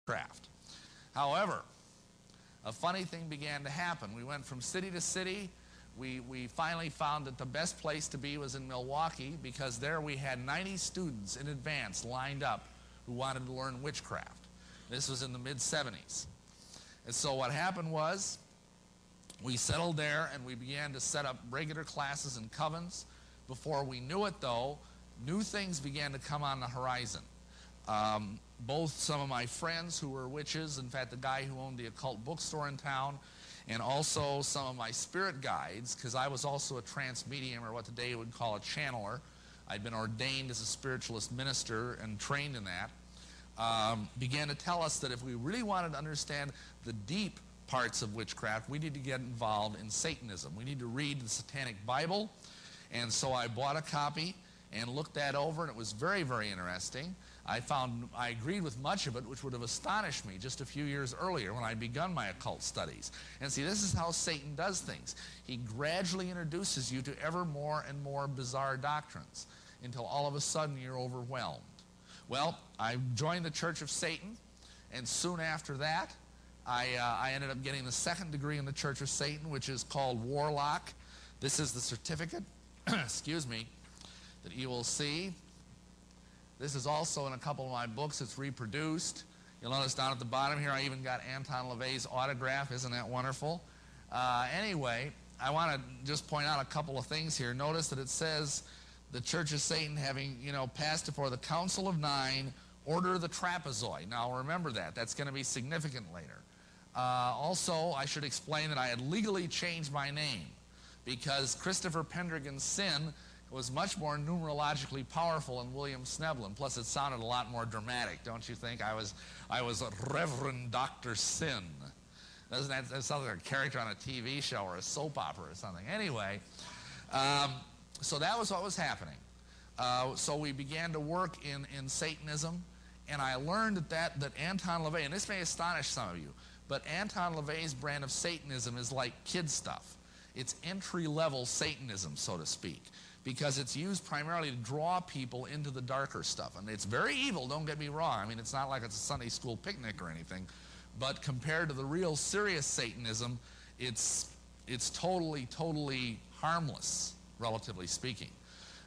witchcraft. However, a funny thing began to happen. We went from city to city. We finally found that the best place to be was in Milwaukee, because there we had 90 students in advance lined up who wanted to learn witchcraft. This was in the mid-70s. And so what happened was, we settled there and we began to set up regular classes and covens. Before we knew it, though, new things began to come on the horizon. Both some of my friends who were witches, in fact, the guy who owned the occult bookstore in town, and also some of my spirit guides, because I was also a trance medium, or what today would call a channeler. I'd been ordained as a spiritualist minister and trained in that, began to tell us that if we really wanted to understand the deep parts of witchcraft, we need to get involved in Satanism. We need to read the Satanic Bible. And so I bought a copy and looked that over, and it was very, very interesting. I agreed with much of it, which would have astonished me just a few years earlier when I'd begun my occult studies. And see, this is how Satan does things. He gradually introduces you to ever more and more bizarre doctrines until all of a sudden you're overwhelmed. Well, I joined the Church of Satan, and soon after that, I ended up getting the second degree in the Church of Satan, which is called Warlock. This is the certificate, excuse me, that you will see. This is also in a couple of my books. It's reproduced. You'll notice down at the bottom here, I even got Anton LaVey's autograph. Isn't that wonderful? Anyway, I want to just point out a couple of things here. Notice that it says the Church of Satan, having, passed before the Council of Nine, order the trapezoid. Now remember that. That's going to be significant later. Also, I should explain that I had legally changed my name, because Christopher Pendragon's sin was much more numerologically powerful than William Sneblin. Plus, it sounded a lot more dramatic, don't you think? I was a Reverend Dr. Sin. Doesn't that sound like a character on a TV show or a soap opera or something? Anyway, so that was what was happening. So we began to work in Satanism, and I learned that Anton LaVey, and this may astonish some of you, but Anton LaVey's brand of Satanism is like kid stuff. It's entry-level Satanism, so to speak, because it's used primarily to draw people into the darker stuff. And it's very evil, don't get me wrong. I mean, it's not like it's a Sunday school picnic or anything, but compared to the real serious Satanism, it's totally, totally harmless, relatively speaking.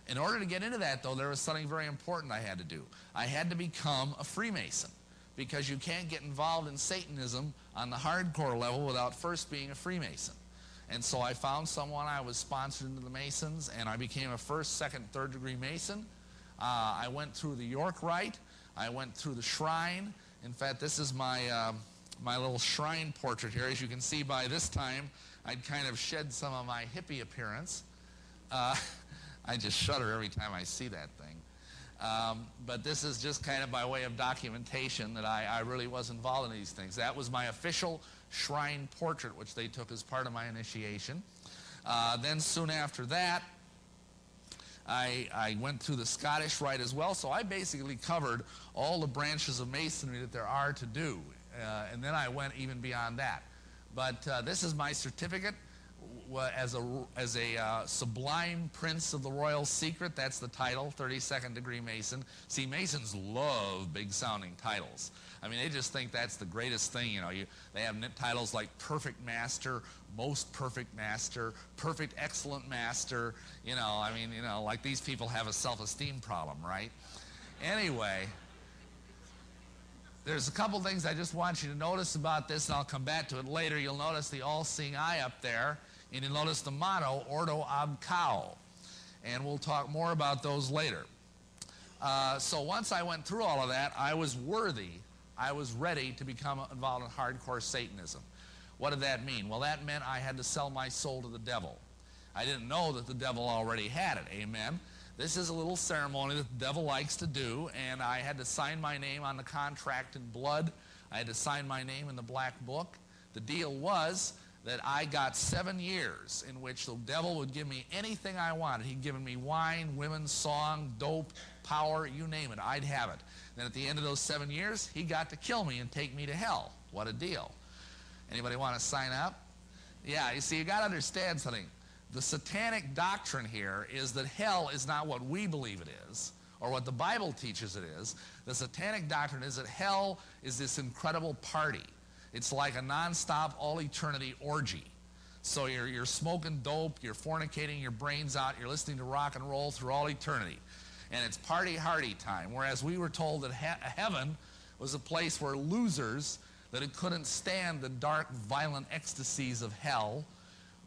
In order to get into that, though, there was something very important I had to do. I had to become a Freemason, because you can't get involved in Satanism on the hardcore level without first being a Freemason. And so I found someone. I was sponsored into the Masons, and I became a first, second, third degree Mason. I went through the York Rite. I went through the Shrine. In fact, this is my little shrine portrait here. As you can see, by this time, I'd kind of shed some of my hippie appearance. I just shudder every time I see that thing. But this is just kind of by way of documentation that I really was involved in these things. That was my official shrine portrait, which they took as part of my initiation. Then soon after that, I went through the Scottish Rite as well, so I basically covered all the branches of Masonry that there are to do, and then I went even beyond that. But this is my certificate as a sublime prince of the royal secret. That's the title, 32nd degree Mason. See, Masons love big-sounding titles. I mean, they just think that's the greatest thing. They have titles like Perfect Master, Most Perfect Master, Perfect Excellent Master. Like these people have a self-esteem problem, right? Anyway, there's a couple things I just want you to notice about this, and I'll come back to it later. You'll notice the all-seeing eye up there, and you'll notice the motto, Ordo Ab Chao. And we'll talk more about those later. So once I went through all of that, I was worthy. I was ready to become involved in hardcore Satanism. What did that mean? Well, that meant I had to sell my soul to the devil. I didn't know that the devil already had it. Amen. This is a little ceremony that the devil likes to do, and I had to sign my name on the contract in blood. I had to sign my name in the black book. The deal was that I got 7 years in which the devil would give me anything I wanted. He'd given me wine, women, song, dope, power, you name it, I'd have it. Then at the end of those 7 years, he got to kill me and take me to hell. What a deal. Anybody want to sign up? Yeah, you see, you got to understand something. The satanic doctrine here is that hell is not what we believe it is, or what the Bible teaches it is. The satanic doctrine is that hell is this incredible party. It's like a nonstop, all-eternity orgy. So you're smoking dope, you're fornicating your brains out, you're listening to rock and roll through all eternity. And it's party-hardy time, whereas we were told that heaven was a place where losers that couldn't stand the dark, violent ecstasies of hell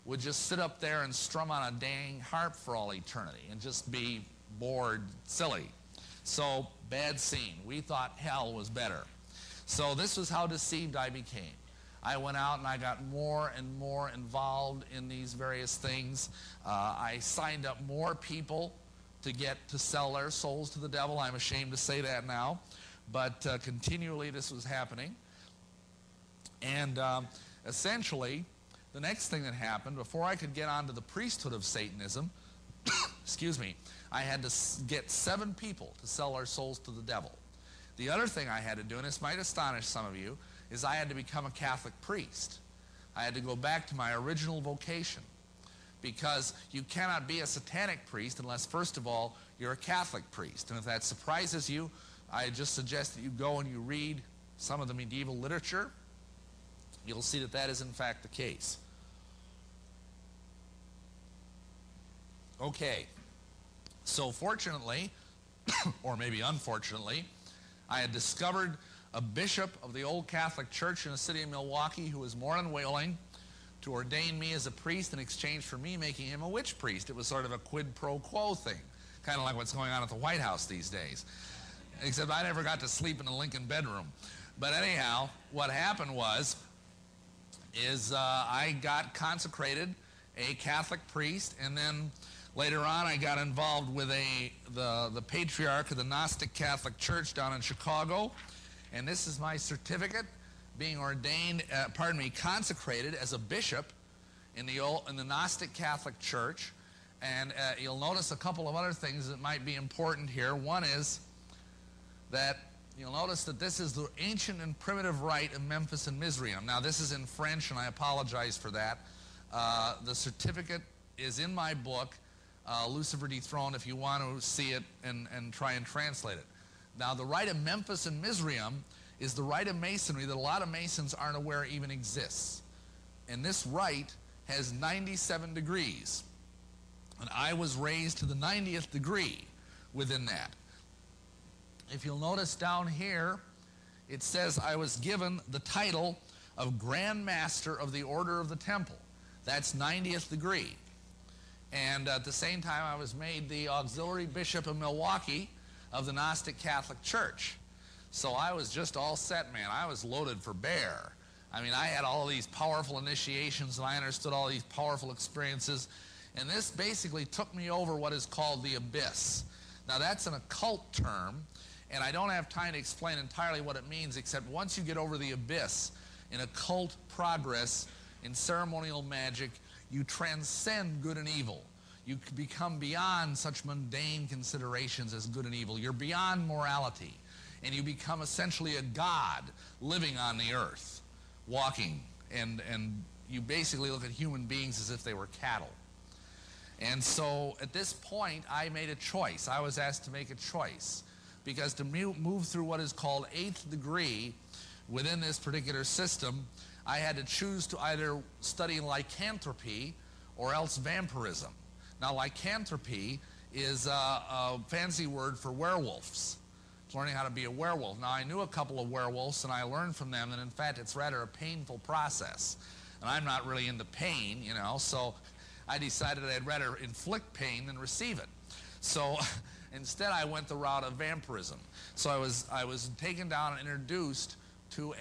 would just sit up there and strum on a dang harp for all eternity and just be bored, silly. So, bad scene. We thought hell was better. So this was how deceived I became. I went out and I got more and more involved in these various things. I signed up more people to sell their souls to the devil. I'm ashamed to say that now. But continually this was happening. And essentially, the next thing that happened, before I could get onto the priesthood of Satanism, excuse me, I had to get 7 people to sell their souls to the devil. The other thing I had to do, and this might astonish some of you, is I had to become a Catholic priest. I had to go back to my original vocation, because you cannot be a satanic priest unless, first of all, you're a Catholic priest. And if that surprises you, I just suggest that you go and you read some of the medieval literature. You'll see that that is in fact the case. Okay, so fortunately, or maybe unfortunately, I had discovered a bishop of the old Catholic Church in the city of Milwaukee who was more than willing to ordain me as a priest in exchange for me making him a witch priest. It was sort of a quid pro quo thing, kind of like what's going on at the White House these days. Except I never got to sleep in a Lincoln bedroom. But anyhow, what happened was, I got consecrated a Catholic priest, and then later on I got involved with the patriarch of the Gnostic Catholic Church down in Chicago, and this is my certificate, being ordained, consecrated as a bishop in the Gnostic Catholic Church. And you'll notice a couple of other things that might be important here. One is that you'll notice that this is the ancient and primitive rite of Memphis and Mizraim. Now this is in French, and I apologize for that. The certificate is in my book, Lucifer Dethroned, if you want to see it and try and translate it. Now the rite of Memphis and Mizraim is the rite of Masonry that a lot of Masons aren't aware even exists. And this rite has 97 degrees. And I was raised to the 90th degree within that. If you'll notice down here, it says I was given the title of Grand Master of the Order of the Temple. That's 90th degree. And at the same time, I was made the Auxiliary Bishop of Milwaukee of the Gnostic Catholic Church. So I was just all set, man. I was loaded for bear. I mean, I had all these powerful initiations, and I understood all these powerful experiences. And this basically took me over what is called the abyss. Now, that's an occult term, and I don't have time to explain entirely what it means, except once you get over the abyss in occult progress, in ceremonial magic, you transcend good and evil. You become beyond such mundane considerations as good and evil. You're beyond morality, and you become essentially a god living on the earth, walking, and you basically look at human beings as if they were cattle. And so at this point, I made a choice. I was asked to make a choice, because to move through what is called 8th degree within this particular system, I had to choose to either study lycanthropy or else vampirism. Now, lycanthropy is a fancy word for werewolves. It's learning how to be a werewolf. Now, I knew a couple of werewolves, and I learned from them that, in fact, it's rather a painful process. And I'm not really into pain, you know, so I decided I'd rather inflict pain than receive it. So instead, I went the route of vampirism. So I was taken down and introduced to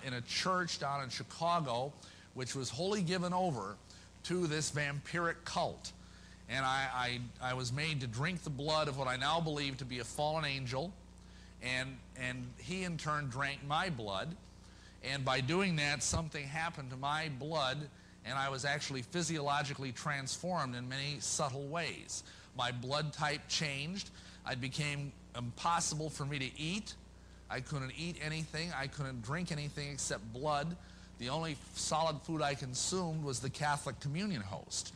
in a church down in Chicago, which was wholly given over to this vampiric cult. And I was made to drink the blood of what I now believe to be a fallen angel, and he in turn drank my blood. And by doing that, something happened to my blood, and I was actually physiologically transformed in many subtle ways. My blood type changed. It became impossible for me to eat. I couldn't eat anything. I couldn't drink anything except blood. The only solid food I consumed was the Catholic communion host.